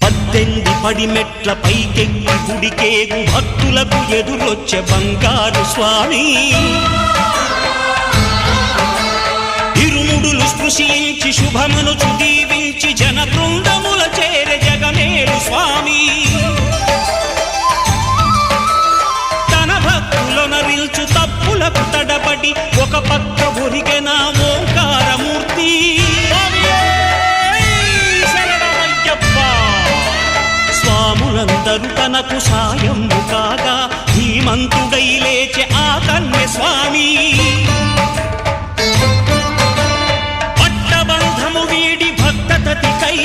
18 పడిమెట్ల పైకెక్కి గుడికేగు భక్తులకు ఎదురొచ్చే బంగారు స్వామి ఇరుముడులు స్పృశించి శుభమనుచు దీవించి జన బృందముల చేరే జగమేలు స్వామి తన భక్తులనరిల్చు తప్పులకు తడబడి ఒక పక్క ఒరిగెన ఓంకారమూర్తి స్వాములందరూ తనకు సాయము కాగా ధీమంతుడై లేచే ఆ కన్య స్వామి పట్టబంధము వీడి భక్తతతికై